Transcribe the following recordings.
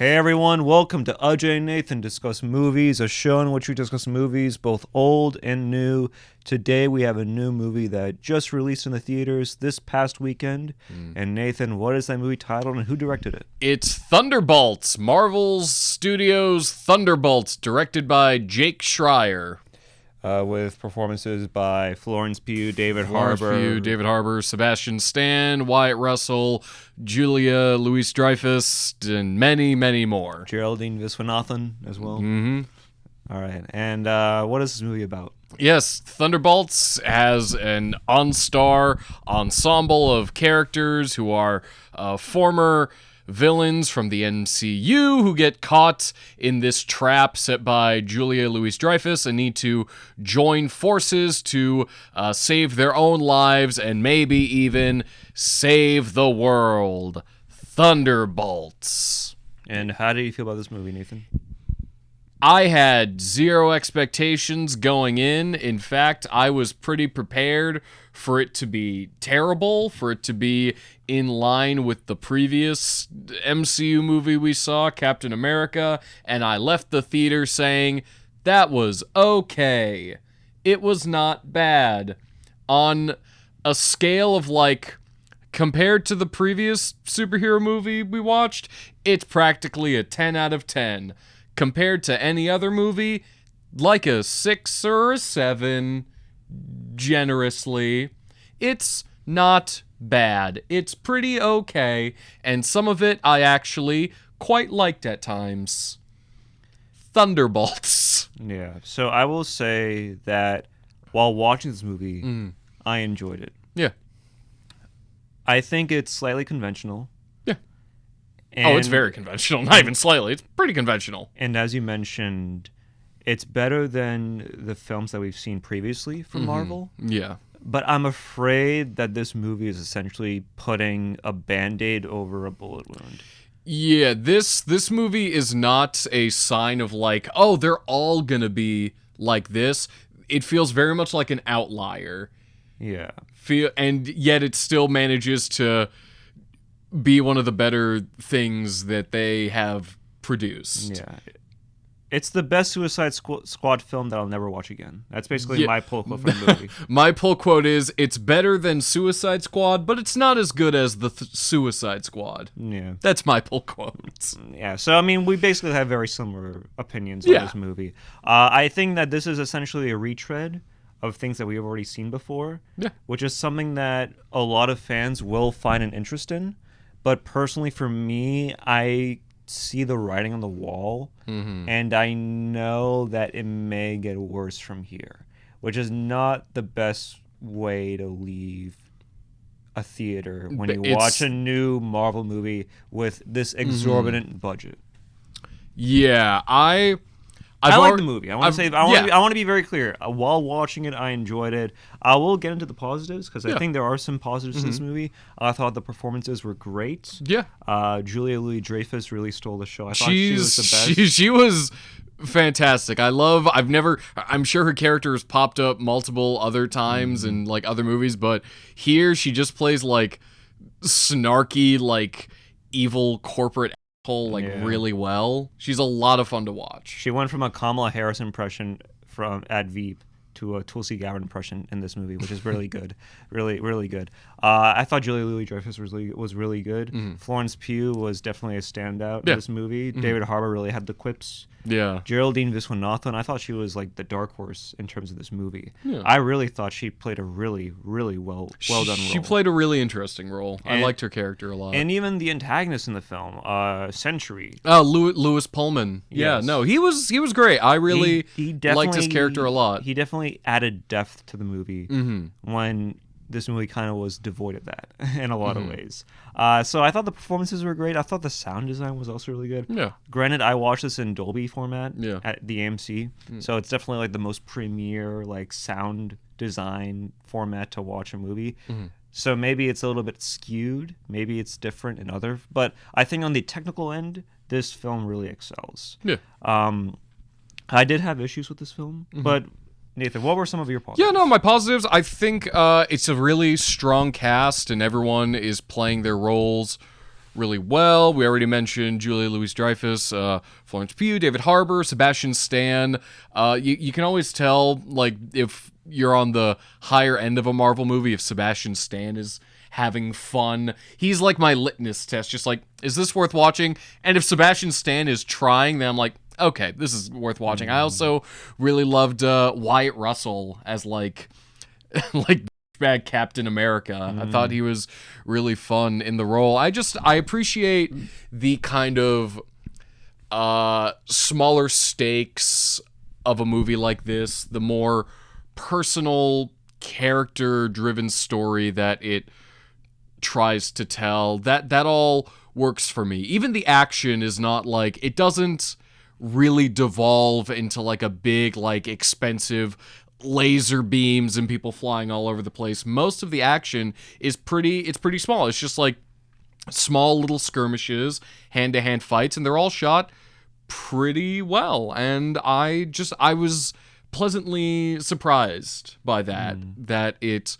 Hey everyone, welcome to Ajay and Nathan Discuss Movies, a show in which we discuss movies both old and new. Today we have a new movie that just released in the theaters this past weekend. And Nathan, what is that movie titled and who directed it? It's Thunderbolts, Marvel Studios' Thunderbolts, directed by Jake Schreier. With performances by Florence, Pugh, David Harbour, Sebastian Stan, Wyatt Russell, Julia Louis-Dreyfus, and many, many more. Geraldine Viswanathan as well. Mm-hmm. All right, and what is this movie about? Yes, Thunderbolts has an on-star ensemble of characters who are former villains from the MCU who get caught in this trap set by Julia Louis-Dreyfus and need to join forces to save their own lives and maybe even save the world. Thunderbolts. And how do you feel about this movie, Nathan? I had zero expectations going in. In fact, I was pretty prepared for it to be terrible, for it to be in line with the previous MCU movie we saw, Captain America, and I left the theater saying, that was okay. It was not bad. On a scale of compared to the previous superhero movie we watched, it's practically a 10 out of 10. Compared to any other movie, like a 6 or a 7, generously. It's not bad. It's pretty okay, and some of it I actually quite liked at times. Thunderbolts. Yeah, so I will say that while watching this movie, I enjoyed it. Yeah. I think it's slightly conventional. And, it's very conventional. Not even slightly. It's pretty conventional. And as you mentioned, it's better than the films that we've seen previously from Marvel. Yeah. But I'm afraid that this movie is essentially putting a Band-Aid over a bullet wound. Yeah, this movie is not a sign of they're all going to be like this. It feels very much like an outlier. Yeah. And yet it still manages to be one of the better things that they have produced. Yeah. It's the best Suicide Squad film that I'll never watch again. That's basically my pull quote from the movie. My pull quote is, it's better than Suicide Squad, but it's not as good as the Suicide Squad. Yeah. That's my pull quote. Yeah, so I mean, we basically have very similar opinions on this movie. I think that this is essentially a retread of things that we have already seen before, which is something that a lot of fans will find an interest in. But personally, for me, I see the writing on the wall, and I know that it may get worse from here, which is not the best way to leave a theater when you watch a new Marvel movie with this exorbitant budget. Yeah, I like the movie. I want to be very clear. While watching it, I enjoyed it. I will get into the positives because I think there are some positives to this movie. I thought the performances were great. Yeah. Julia Louis-Dreyfus really stole the show. I thought she was the best. She was fantastic. I'm sure her character has popped up multiple other times in other movies, but here she just plays snarky, evil corporate really well. She's a lot of fun to watch. She went from a Kamala Harris impression at Veep to a Tulsi Gabbard impression in this movie, which is really good. Really, really good. I thought Julia Louis-Dreyfus was really good. Florence Pugh was definitely a standout in this movie. David Harbour really had the quips. Yeah. Geraldine Viswanathan, I thought she was the dark horse in terms of this movie. Yeah. I really thought she played a really, really well done role. She played a really interesting role. I liked her character a lot. And even the antagonist in the film, Sentry. Louis Pullman. Yes. Yeah, no, he was great. I really liked his character a lot. He definitely added depth to the movie when this movie kind of was devoid of that in a lot of ways. So I thought the performances were great. I thought the sound design was also really good. Yeah. Granted, I watched this in Dolby format at the AMC, Mm. so it's definitely the most premier sound design format to watch a movie. So maybe it's a little bit skewed. Maybe it's different in other. But I think on the technical end, this film really excels. Yeah. I did have issues with this film, but Nathan, what were some of your positives? Yeah, no, my positives, I think it's a really strong cast and everyone is playing their roles really well. We already mentioned Julia Louis-Dreyfus, Florence Pugh, David Harbour, Sebastian Stan. You can always tell, like, if you're on the higher end of a Marvel movie, if Sebastian Stan is having fun. He's like my litmus test, just like, is this worth watching? And if Sebastian Stan is trying, then I'm like, okay, this is worth watching. I also really loved Wyatt Russell as like bad Captain America. I thought he was really fun in the role. I appreciate the kind of smaller stakes of a movie like this, the more personal, character-driven story that it tries to tell. That all works for me. Even the action is not like, it doesn't really devolve into like a big, like, expensive laser beams and people flying all over the place. Most of the action is pretty small. It's just like small little skirmishes, hand-to-hand fights, and they're all shot pretty well. And I was pleasantly surprised by that it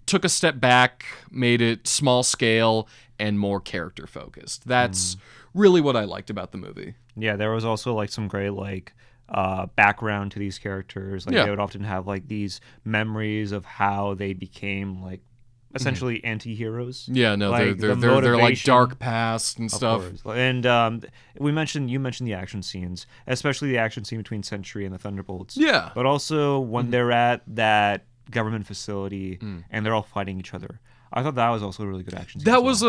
took a step back, made it small scale and more character focused. That's really what I liked about the movie. Yeah, there was also like some great like background to these characters. Like they would often have like these memories of how they became like essentially anti-heroes. Yeah, no, like, they're like dark past and stuff. And you mentioned the action scenes, especially the action scene between Sentry and the Thunderbolts. Yeah. But also when they're at that government facility and they're all fighting each other. I thought that was also a really good action scene. That was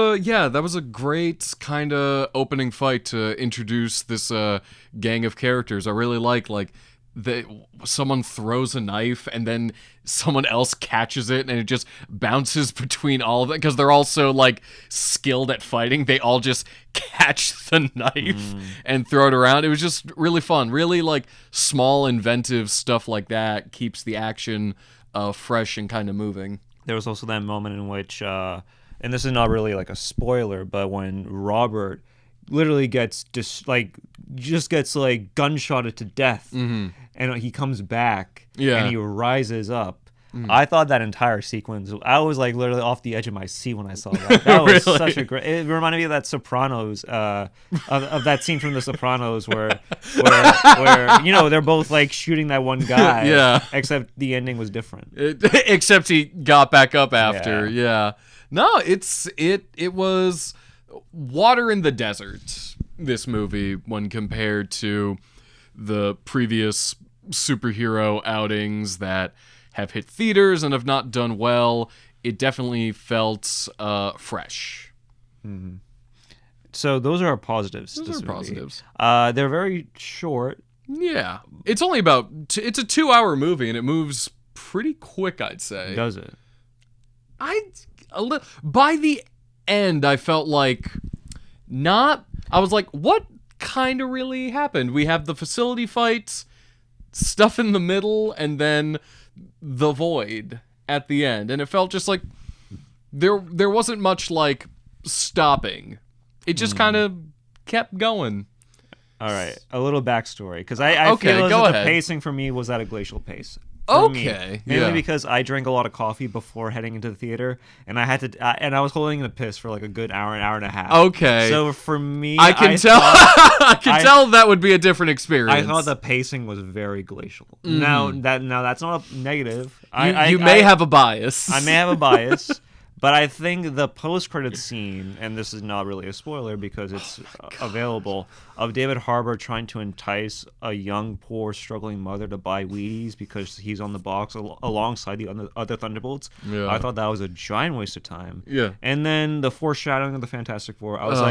a great kind of opening fight to introduce this gang of characters. I really like someone throws a knife and then someone else catches it and it just bounces between all of them because they're all so like skilled at fighting. They all just catch the knife and throw it around. It was just really fun. Really like small, inventive stuff like that keeps the action fresh and kind of moving. There was also that moment in which, and this is not really like a spoiler, but when Robert literally gets just gunshotted to death, and he comes back, and he rises up. I thought that entire sequence, I was like literally off the edge of my seat when I saw that. That was such a great. It reminded me of that Sopranos, of that scene from The Sopranos where you know they're both like shooting that one guy. Except the ending was different. Except he got back up after. Yeah. No, it was water in the desert. This movie, when compared to the previous superhero outings that have hit theaters and have not done well, it definitely felt fresh. So those are our positives. Those are positives. They're very short. Yeah, it's only it's a 2-hour movie and it moves pretty quick, I'd say. Does it? By the end, I felt like I was like, what kind of really happened? We have the facility fights, stuff in the middle, and then the void at the end, and it felt just like there wasn't much like stopping. It just kind of kept going. All right, a little backstory, because I feel as the pacing for me was at a glacial pace. Mainly because I drank a lot of coffee before heading into the theater, and I had to, and I was holding the piss for like a good hour and a half. Okay. So for me, I can tell that would be a different experience. I thought the pacing was very glacial. Now that's not a negative. You may have a bias. I may have a bias. But I think the post-credit scene, and this is not really a spoiler because it's available, of David Harbour trying to entice a young, poor, struggling mother to buy Wheaties because he's on the box alongside the other Thunderbolts. Yeah. I thought that was a giant waste of time. Yeah. And then the foreshadowing of the Fantastic Four, I was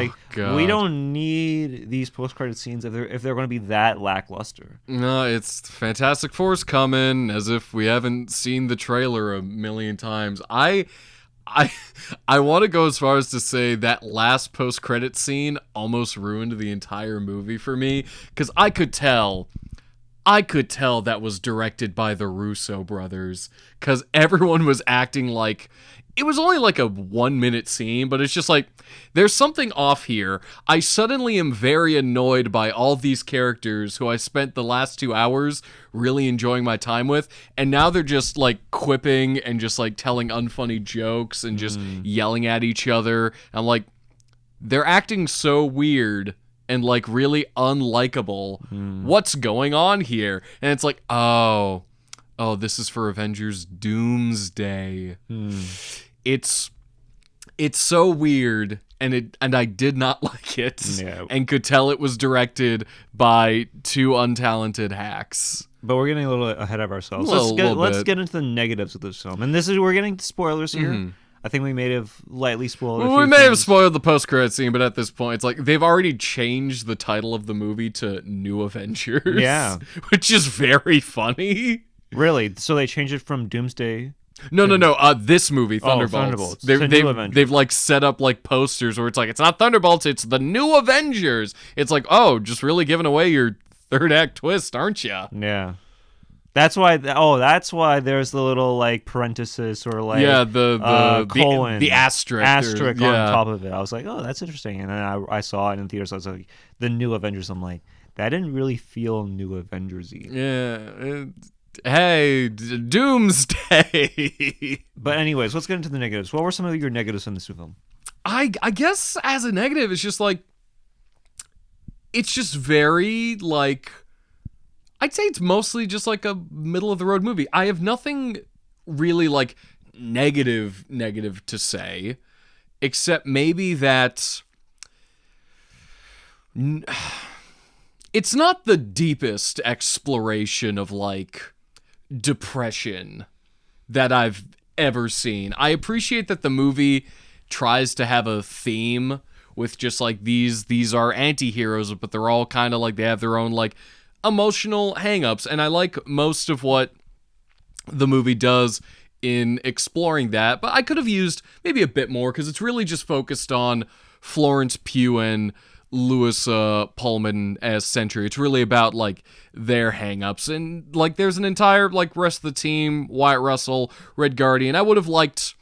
we don't need these post-credit scenes if they're going to be that lackluster. No, it's Fantastic Four's coming, as if we haven't seen the trailer a million times. I want to go as far as to say that last post-credit scene almost ruined the entire movie for me, because I could tell that was directed by the Russo brothers, because everyone was acting like it was only like a 1-minute scene, but it's just like, there's something off here. I suddenly am very annoyed by all these characters who I spent the last 2 hours really enjoying my time with, and now they're just like quipping and just like telling unfunny jokes and just yelling at each other. I'm like, they're acting so weird and like really unlikable. What's going on here? And it's like, oh, this is for Avengers Doomsday. It's so weird, and I did not like it, and could tell it was directed by two untalented hacks. But we're getting a little ahead of ourselves. Let's get into the negatives of this film, and we're getting spoilers here. I think we may have lightly spoiled. We may have spoiled the post-credit scene, but at this point, it's like they've already changed the title of the movie to New Avengers. Yeah, which is very funny. Really? So they changed it from Doomsday? No. This movie, Thunderbolts. They've like set up like posters where it's like, it's not Thunderbolts, it's the New Avengers. It's like, oh, just really giving away your third act twist, aren't you? Yeah. That's why. That's why there's the little like parenthesis or like the colon, the asterisk on top of it. I was like, oh, that's interesting. And then I saw it in theaters. I was like, the New Avengers. I'm like, that didn't really feel New Avengers-y. Yeah. Hey, Doomsday. But anyways, let's get into the negatives. What were some of your negatives in this film? I guess as a negative, it's just like, it's just very like, I'd say it's mostly just like a middle of the road movie. I have nothing really like negative to say, except maybe that it's not the deepest exploration of like depression that I've ever seen. I appreciate that the movie tries to have a theme with just like these are anti-heroes, but they're all kind of like, they have their own like emotional hang-ups, and I like most of what the movie does in exploring that, but I could have used maybe a bit more, because it's really just focused on Florence Pugh and Louis Pullman as Sentry. It's really about like their hang-ups, and like there's an entire like rest of the team, Wyatt Russell, Red Guardian. I would have liked,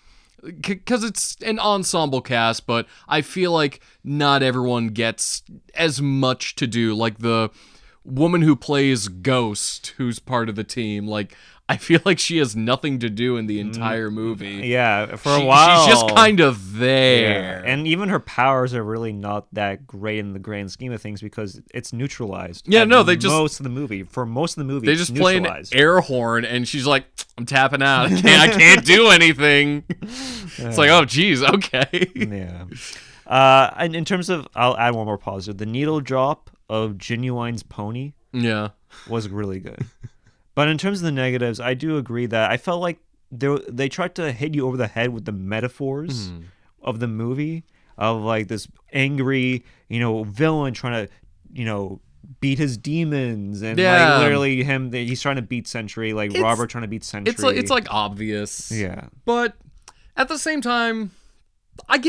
because it's an ensemble cast, but I feel like not everyone gets as much to do. Like the woman who plays Ghost, who's part of the team, like I feel like she has nothing to do in the entire movie. Yeah, for a while she's just kind of there. Yeah. And even her powers are really not that great in the grand scheme of things, because it's neutralized. Yeah, no, they most of the movie. For most of the movie, they just play an air horn, and she's like, "I'm tapping out. I can't do anything." It's like, oh, geez, okay. Yeah. And in terms of, I'll add one more positive. The needle drop of Genuine's pony, was really good. But in terms of the negatives, I do agree that I felt like they tried to hit you over the head with the metaphors of the movie, of like this angry, villain trying to, beat his demons, and like literally he's trying to beat Sentry, like Robert trying to beat Sentry. It's like obvious. Yeah. But at the same time, I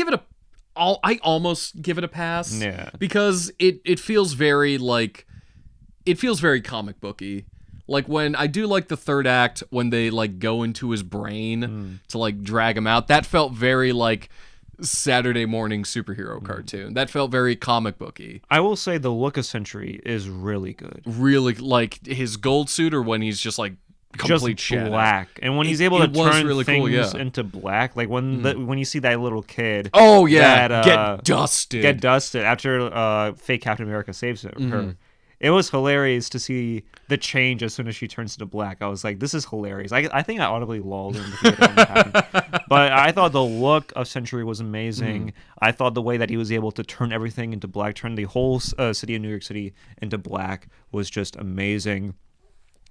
almost give it a pass. Yeah. Because it feels very like, it feels very comic booky. Like when I do like the third act, when they like go into his brain to like drag him out, that felt very like Saturday morning superhero cartoon. That felt very comic booky. I will say the look of Sentry is really good. Really, like his gold suit, or when he's just like complete just black, and when he's able to turn really things into black, like when you see that little kid, get dusted after fake Captain America saves her. It was hilarious to see the change as soon as she turns into black. I was like, this is hilarious. I think I audibly lolled in the theater when it happened. But I thought the look of Sentry was amazing. I thought the way that he was able to turn everything into black, turn the whole city of New York City into black, was just amazing.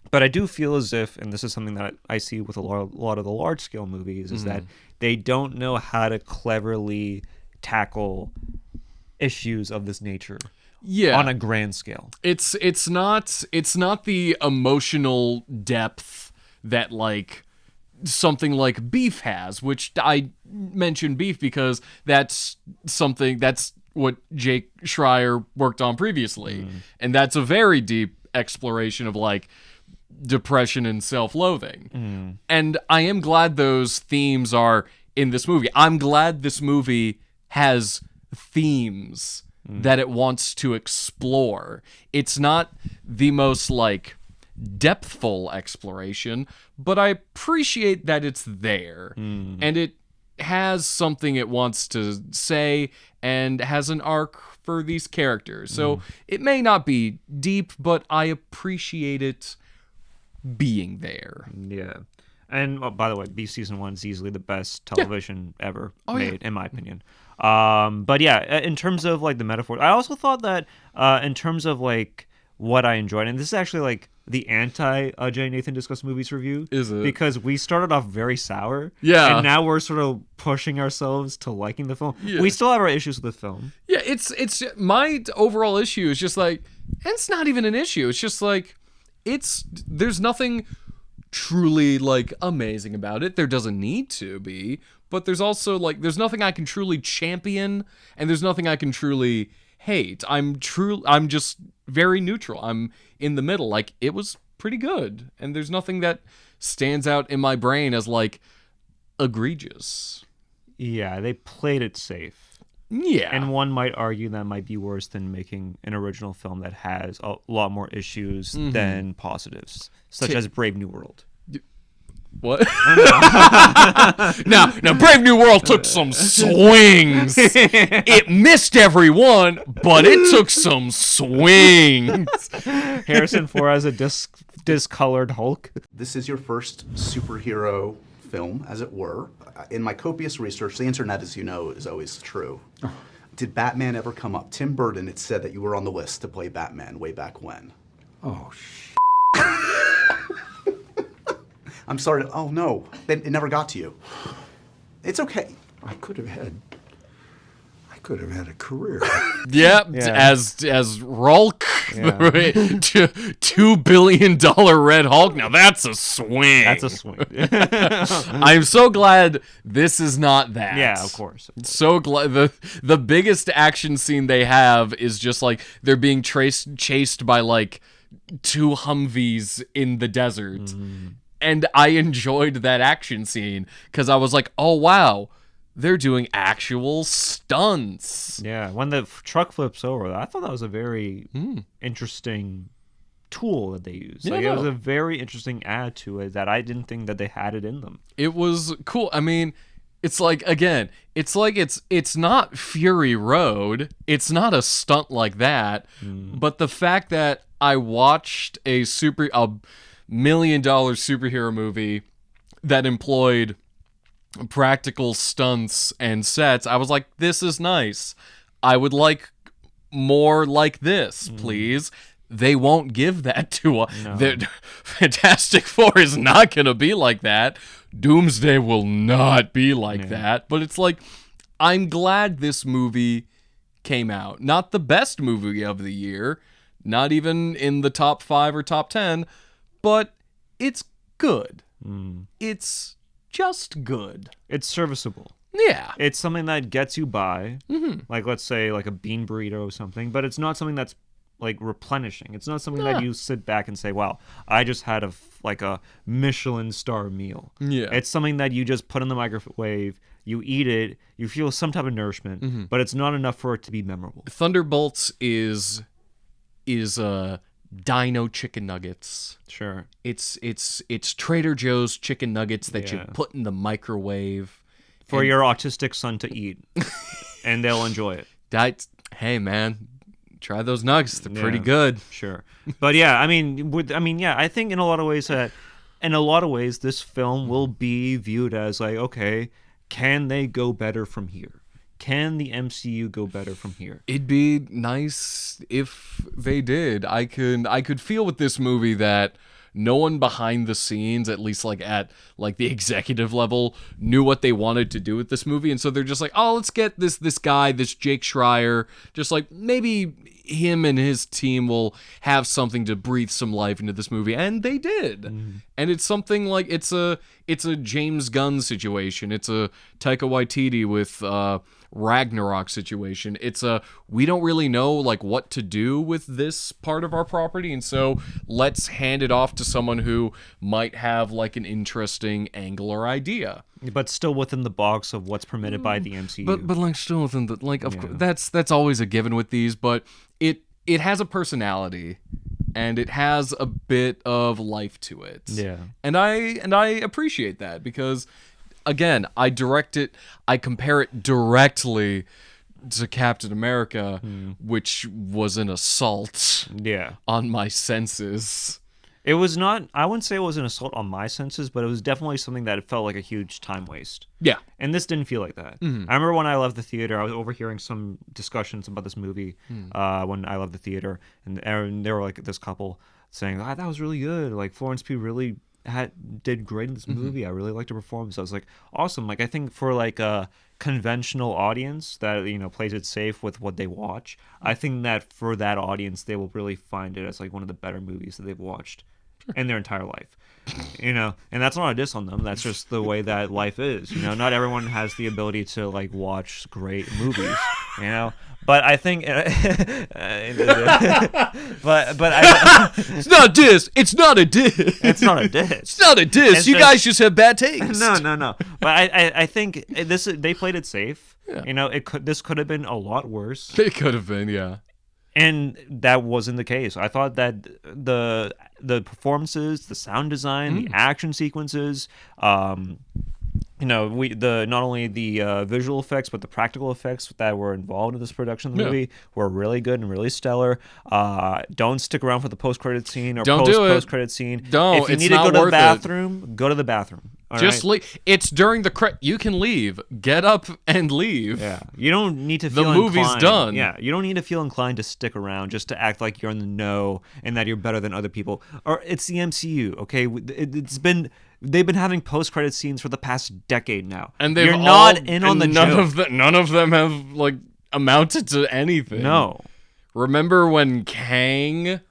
But I do feel as if, and this is something that I see with a lot of the large-scale movies, is that they don't know how to cleverly tackle issues of this nature. Yeah, on a grand scale. It's not the emotional depth that like something like Beef has, which I mentioned Beef because that's what Jake Schreier worked on previously, and that's a very deep exploration of like depression and self-loathing. And I am glad those themes are in this movie. I'm glad this movie has themes that it wants to explore. It's not the most like depthful exploration, but I appreciate that it's there. And has something it wants to say and has an arc for these characters. So it may not be deep, but I appreciate it being there. Yeah. And by the way, Beef Season 1 is easily the best television ever made, in my opinion. But yeah, in terms of like the metaphor, I also thought that in terms of like what I enjoyed, and this is actually like the anti-Ajay Nathan Discuss Movies review. Is it? Because we started off very sour. Yeah. And now we're sort of pushing ourselves to liking the film. Yeah. We still have our issues with the film. Yeah, it's my overall issue is just like, and it's not even an issue. It's just like, there's nothing truly like amazing about it. There doesn't need to be, but there's also like, there's nothing I can truly champion, and there's nothing I can truly hate. I'm just very neutral. I'm in the middle. Like, it was pretty good, and there's nothing that stands out in my brain as like egregious. Yeah, they played it safe. Yeah. And one might argue that might be worse than making an original film that has a lot more issues than positives, such as Brave New World. What? Now, Brave New World took some swings. It missed everyone, but it took some swings. Harrison Ford as a discolored Hulk. This is your first superhero film, as it were. In my copious research, the internet, as you know, is always true. Did Batman ever come up? Tim Burton had said that you were on the list to play Batman way back when. Oh, I'm sorry. Oh, no. It never got to you. It's okay. I could have had a career. Yep, Yeah. as Rulk, $2 billion Red Hulk. Now that's a swing. That's a swing. I'm so glad this is not that. Yeah, of course. So glad the biggest action scene they have is just like they're being chased by like 2 Humvees in the desert. And I enjoyed that action scene because I was like, oh wow, they're doing actual stunts. Yeah, when the truck flips over, I thought that was a very interesting tool that they used. Yeah, Like, no. it was a very interesting add to it that I didn't think that they had it in them. It was cool. I mean, it's like, again, it's like it's not Fury Road. It's not a stunt like that. But the fact that I watched a $1 million superhero movie that employed practical stunts and sets, I was like, this is nice. I would like more like this, please. They won't give that to us. No. Fantastic Four is not going to be like that. Doomsday will not be like that. But it's like, I'm glad this movie came out. Not the best movie of the year, not even in the top 5 or top 10, but it's good. It's just good. It's serviceable. Yeah. It's something that gets you by, like, let's say, like a bean burrito or something, but it's not something that's like replenishing. It's not something that you sit back and say, wow, I just had a Michelin star meal. Yeah. It's something that you just put in the microwave, you eat it, you feel some type of nourishment, but it's not enough for it to be memorable. Thunderbolts is Dino chicken nuggets. Sure. It's Trader Joe's chicken nuggets that you put in the microwave for your autistic son to eat, and they'll enjoy it. Hey man, try those nuggets. They're pretty good. Sure. But yeah, I think in a lot of ways this film will be viewed as like, okay, can they go better from here? Can the MCU go better from here? It'd be nice if they did. I could feel with this movie that no one behind the scenes, at least like at like the executive level, knew what they wanted to do with this movie, and so they're just like, oh, let's get this guy, this Jake Schreier, just like maybe him and his team will have something to breathe some life into this movie, and they did. And it's something like it's a James Gunn situation. It's a Taika Waititi with Ragnarok situation. It's we don't really know like what to do with this part of our property, and so let's hand it off to someone who might have like an interesting angle or idea, but still within the box of what's permitted by the MCU. But like still within the like of course that's always a given with these, but it has a personality and it has a bit of life to it. Yeah. And I appreciate that because again, I compare it directly to Captain America, which was an assault on my senses. It was not, I wouldn't say it was an assault on my senses, but it was definitely something that felt like a huge time waste. Yeah. And this didn't feel like that. I remember when I left the theater, I was overhearing some discussions about this movie when I left the theater, and there were like this couple saying, that was really good. Like, Florence Pugh really did great in this movie. I really liked her performance. I was like, awesome. Like, I think for like a conventional audience that, plays it safe with what they watch, I think that for that audience, they will really find it as like one of the better movies that they've watched in their entire life, and that's not a diss on them. That's just the way that life is. Not everyone has the ability to like watch great movies, but I think but it's not a diss. It's not a diss. It's not a diss. It's not a diss. You guys just have bad taste. No. But I think they played it safe. Yeah. This could have been a lot worse. It could have been, yeah. And that wasn't the case. I thought that the performances, the sound design, the action sequences, not only the visual effects but the practical effects that were involved in this production of the movie were really good and really stellar. Don't stick around for the post-credit scene or post-credit scene. Don't. If you need to go to the bathroom, go to the bathroom. Just leave. It's during the you can leave. Get up and leave. Yeah. You don't need to feel the movie's done. Yeah. You don't need to feel inclined to stick around just to act like you're in the know and that you're better than other people. Or it's the MCU, okay? They've been having post-credit scenes for the past decade now. And you're not in on the joke. None of them have like amounted to anything. No. Remember Kang?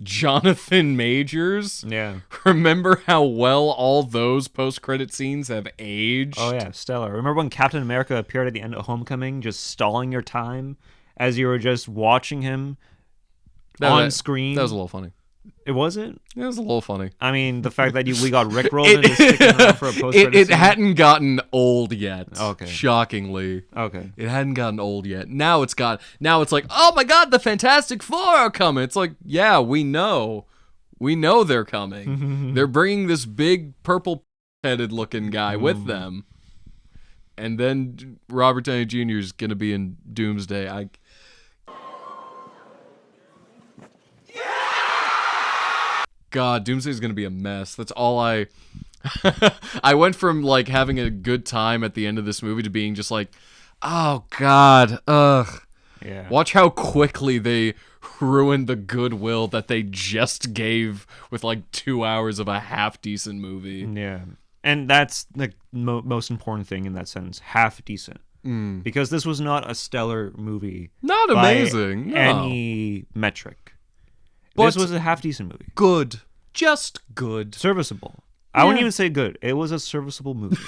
Jonathan Majors? Yeah. Remember how well all those post-credit scenes have aged? Oh, yeah, stellar. Remember when Captain America appeared at the end of Homecoming, just stalling your time as you were just watching him on screen? That was a little funny. It wasn't? It was a little funny. I mean, the fact that we got rickrolled into sticking around for a post-credit It scene. hadn't gotten old yet. Okay. Shockingly. Okay. It hadn't gotten old yet. Now it's like, oh my god, the Fantastic Four are coming. It's like, yeah, we know. We know they're coming. They're bringing this big purple-headed looking guy with them. And then Robert Downey Jr. is going to be in Doomsday. God, Doomsday's gonna be a mess. That's all I went from like having a good time at the end of this movie to being just like, oh God, ugh. Yeah. Watch how quickly they ruined the goodwill that they just gave with like 2 hours of a half decent movie. Yeah. And that's the most important thing in that sentence, half decent. Because this was not a stellar movie. Not amazing. No. Any metric. But this was a half-decent movie. Good. Just good. Serviceable. I wouldn't even say good. It was a serviceable movie.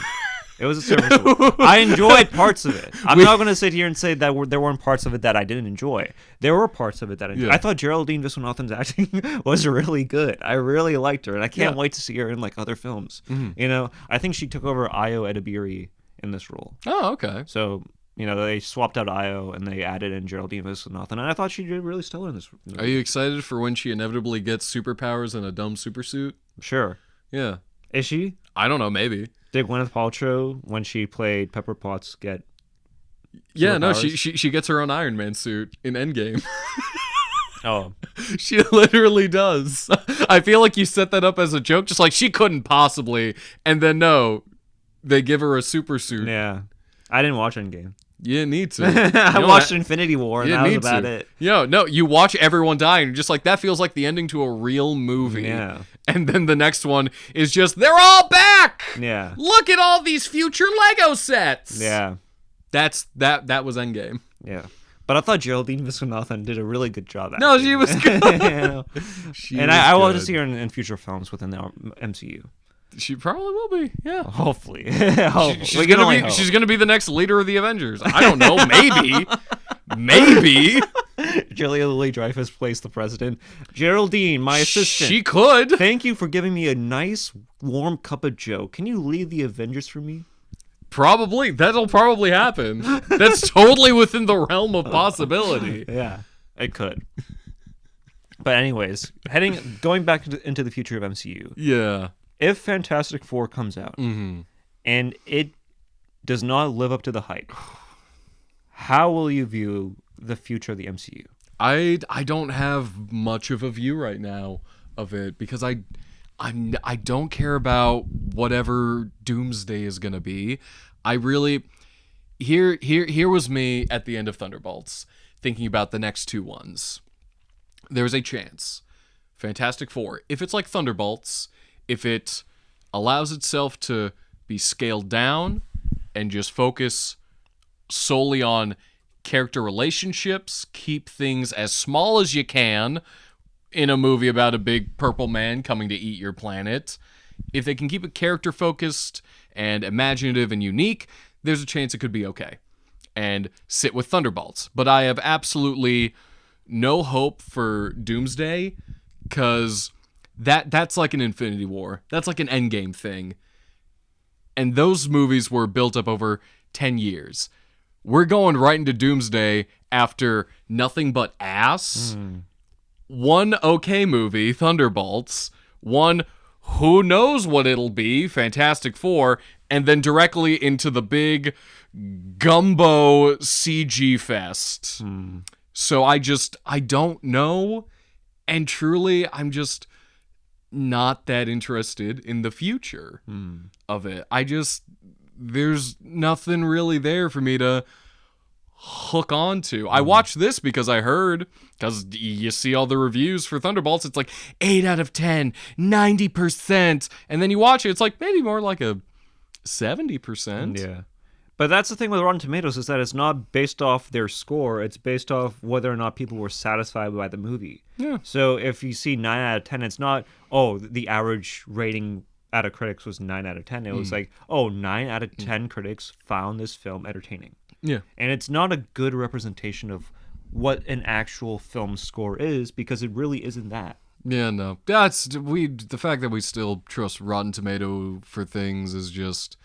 It was a serviceable. I enjoyed parts of it. I'm not going to sit here and say that there weren't parts of it that I didn't enjoy. There were parts of it that I enjoyed. I thought Geraldine Viswanathan's acting was really good. I really liked her, and I can't wait to see her in like other films. I think she took over Ayo Edebiri in this role. Oh, okay. So... they swapped out Io and they added in Geraldine Viswanathan, and I thought she did really stellar in this movie. Are you excited for when she inevitably gets superpowers in a dumb supersuit? Sure. Yeah. Is she? I don't know, maybe. Did Gwyneth Paltrow, when she played Pepper Potts, get Yeah, no, she gets her own Iron Man suit in Endgame. Oh. She literally does. I feel like you set that up as a joke, just like she couldn't possibly, and then no, they give her a super suit. Yeah. I didn't watch Endgame. You didn't need to. I watched Infinity War, and that was about it. No, you watch everyone die, and you're just like, that feels like the ending to a real movie. Yeah. And then the next one is just, they're all back! Yeah. Look at all these future Lego sets! Yeah. That was Endgame. Yeah. But I thought Geraldine Viswanathan did a really good job acting. No, she was good. I want to see her in future films within the MCU. She probably will be, yeah. Hopefully. She's gonna be the next leader of the Avengers. I don't know, maybe. Maybe. Julia Louis-Dreyfus plays the president. Geraldine, my assistant. She could. Thank you for giving me a nice, warm cup of joe. Can you lead the Avengers for me? Probably. That'll probably happen. That's totally within the realm of possibility. Yeah, it could. But anyways, going back into the future of MCU. Yeah. if Fantastic Four comes out and it does not live up to the hype, how will you view the future of the MCU? I don't have much of a view right now of it because I don't care about whatever Doomsday is gonna be. I really here was me at the end of Thunderbolts thinking about the next two ones. There's a chance Fantastic Four, if it's like Thunderbolts, if it allows itself to be scaled down and just focus solely on character relationships, keep things as small as you can in a movie about a big purple man coming to eat your planet. If they can keep it character focused and imaginative and unique, there's a chance it could be okay and sit with Thunderbolts. But I have absolutely no hope for Doomsday because that's like an Infinity War. That's like an Endgame thing. And those movies were built up over 10 years. We're going right into Doomsday after nothing but ass. One okay movie, Thunderbolts. One who knows what it'll be, Fantastic Four. And then directly into the big gumbo CG fest. So I don't know. And truly, I'm just not that interested in the future of it. There's nothing really there for me to hook on to. I watched this because you see all the reviews for Thunderbolts, it's like 8 out of 10, 90%. And then you watch it, it's like maybe more like a 70%. Yeah. But that's the thing with Rotten Tomatoes is that it's not based off their score. It's based off whether or not people were satisfied by the movie. Yeah. So if you see 9 out of 10, it's not, the average rating out of critics was 9 out of 10. It was like, 9 out of 10 critics found this film entertaining. Yeah. And it's not a good representation of what an actual film score is because it really isn't that. Yeah, no. The fact that we still trust Rotten Tomato for things is just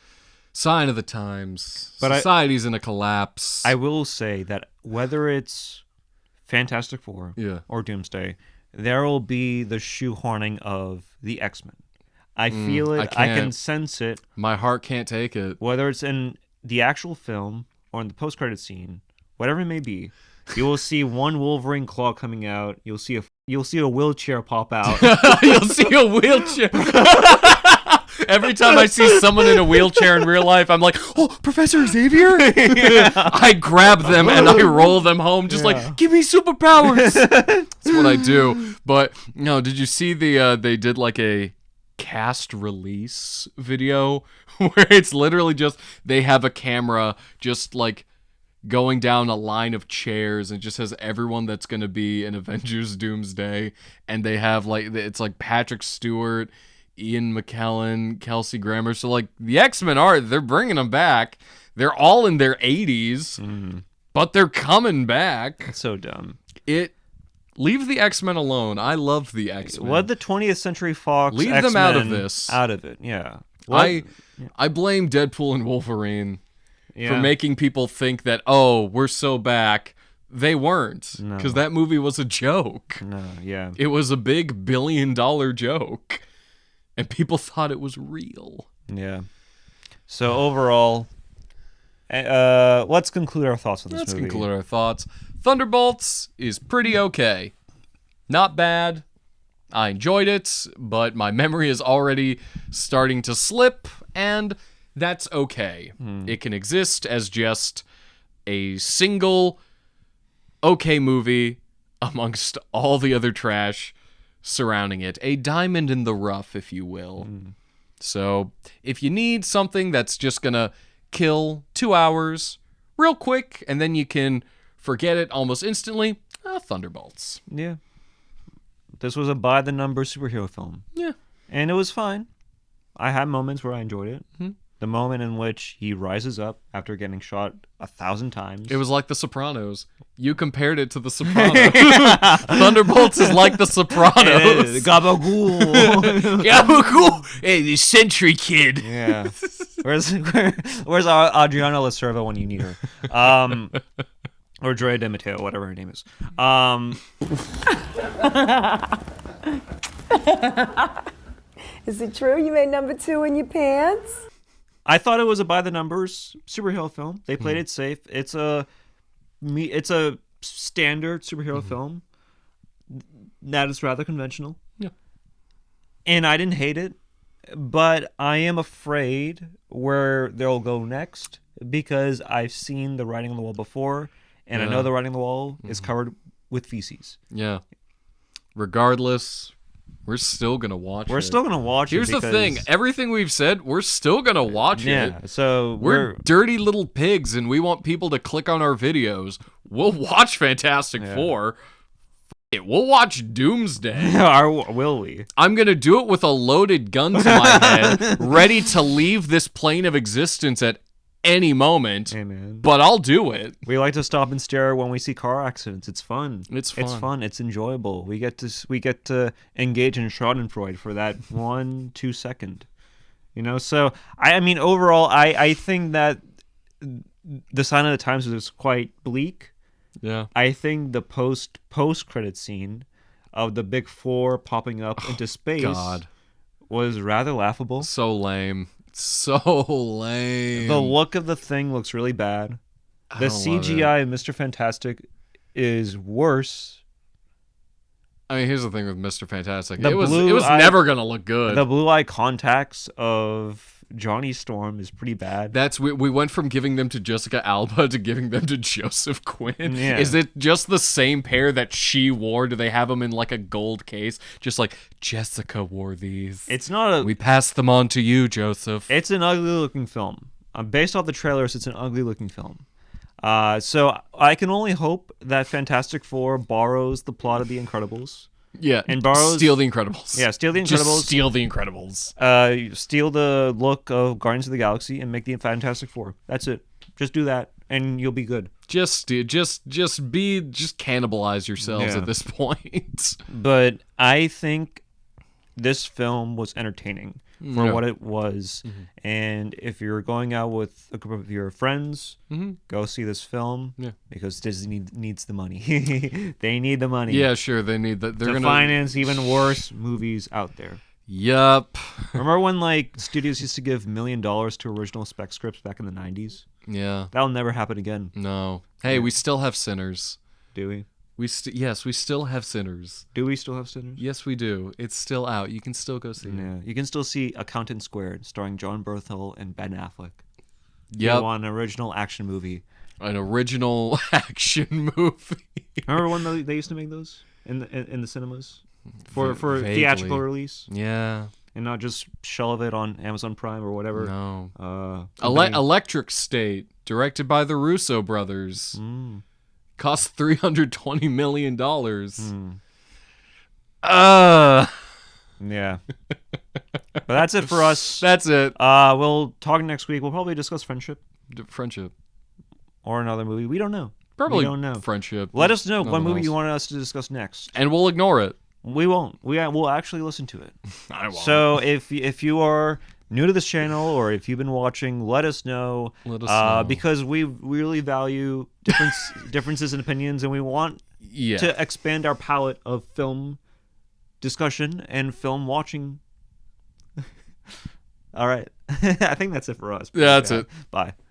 sign of the times. But Society's in a collapse. I will say that whether it's Fantastic Four or Doomsday, there will be the shoehorning of the X-Men. I feel it. I can sense it. My heart can't take it. Whether it's in the actual film or in the post-credit scene, whatever it may be, you will see one Wolverine claw coming out. You'll see a wheelchair pop out. You'll see a wheelchair. Every time I see someone in a wheelchair in real life, I'm like, oh, Professor Xavier? I grab them and I roll them home just like, give me superpowers. That's what I do. But, no, did you see they did like a cast release video where it's literally just, they have a camera just like going down a line of chairs and just has everyone that's going to be in Avengers Doomsday. And they have like, it's like Patrick Stewart, Ian McKellen, Kelsey Grammer. So like the X-Men they're bringing them back. They're all in their 80s, but they're coming back. It's so dumb. Leave the X-Men alone. I love the X-Men. Let the 20th Century Fox leave X-Men them out of this. Out of it, yeah. I blame Deadpool and Wolverine for making people think that, we're so back. They weren't, because that movie was a joke. No, yeah. It was a big $1 billion joke. And people thought it was real. Yeah. So overall, let's conclude our thoughts on this movie. Let's conclude our thoughts. Thunderbolts is pretty okay. Not bad. I enjoyed it, but my memory is already starting to slip, and that's okay. It can exist as just a single okay movie amongst all the other trash surrounding it. A diamond in the rough, if you will. So if you need something that's just gonna kill 2 hours real quick and then you can forget it almost instantly, Thunderbolts. Yeah. This was a by the numbers superhero film. Yeah. And it was fine. I had moments where I enjoyed it. The moment in which he rises up after getting shot 1,000 times. It was like The Sopranos. You compared it to The Sopranos. Thunderbolts is like The Sopranos. Gabagool. Gabagool. Hey, the Sentry Kid. Yeah. Where's Adriana Lacerva when you need her? Or Drea de Matteo, whatever her name is. Is it true you made number 2 in your pants? I thought it was a by the numbers superhero film. They played it safe. It's a standard superhero film that is rather conventional. Yeah. And I didn't hate it, but I am afraid where they'll go next because I've seen the writing on the wall before, and I know the writing on the wall is covered with feces. Yeah. Regardless, we're still going to watch it. We're still going to watch Here's it. Here's the thing. Everything we've said, we're still going to watch it. Yeah, so we're dirty little pigs, and we want people to click on our videos. We'll watch Fantastic Four. We'll watch Doomsday. Will we? I'm going to do it with a loaded gun to my head, ready to leave this plane of existence at any moment. Hey, man. But I'll do it. We like to stop and stare when we see car accidents. It's fun. It's fun. It's enjoyable. We get to engage in Schadenfreude for that 1-2 second. So I mean overall I think that the sign of the times is quite bleak. Yeah. I think the post credit scene of the big four popping up into space was rather laughable. So lame. So lame. The look of the thing looks really bad. The CGI in Mr. Fantastic is worse. I mean, here's the thing with Mr. Fantastic. It was never going to look good. The blue eye contacts of Johnny Storm is pretty bad. We went from giving them to Jessica Alba to giving them to Joseph Quinn. Yeah. Is it just the same pair that she wore? Do they have them in like a gold case? Just like Jessica wore these. It's not We passed them on to you, Joseph. It's an ugly looking film. Based off the trailers, it's an ugly looking film. So I can only hope that Fantastic Four borrows the plot of The Incredibles. Yeah, and borrows Steal the Incredibles. Yeah, Steal the Incredibles. Just steal the Incredibles. Steal the look of Guardians of the Galaxy and make the Fantastic Four. That's it. Just do that, and you'll be good. Just cannibalize yourselves at this point. But I think this film was entertaining for what it was. Mm-hmm. And if you're going out with a group of your friends, go see this film because Disney needs the money. They need the money. Yeah, sure. They need that. They're to gonna finance even worse movies out there. Yup. Remember when studios used to give $1 million to original spec scripts back in the 90s? Yeah. That'll never happen again. No. Hey, we still have Sinners. Do we? Yes, we still have Sinners. Do we still have Sinners? Yes, we do. It's still out. You can still go see it. Yeah, you can still see Accountant Squared, starring John Berthel and Ben Affleck. Yep. An original action movie. An original action movie. Remember when they used to make those in the cinemas for theatrical release? Yeah. And not just shelve it on Amazon Prime or whatever. No. Electric State, directed by the Russo brothers. Cost $320 million. Yeah. But that's it for us. That's it. We'll talk next week. We'll probably discuss Friendship. Or another movie. We don't know. Probably we don't know. Friendship. Let us know what movie you wanted us to discuss next. And we'll ignore it. We won't. We'll actually listen to it. I won't. So if you are new to this channel or if you've been watching, let us know. Because we really value differences in opinions, and we want to expand our palette of film discussion and film watching. All right. I think that's it for us. Yeah, that's it. Bye.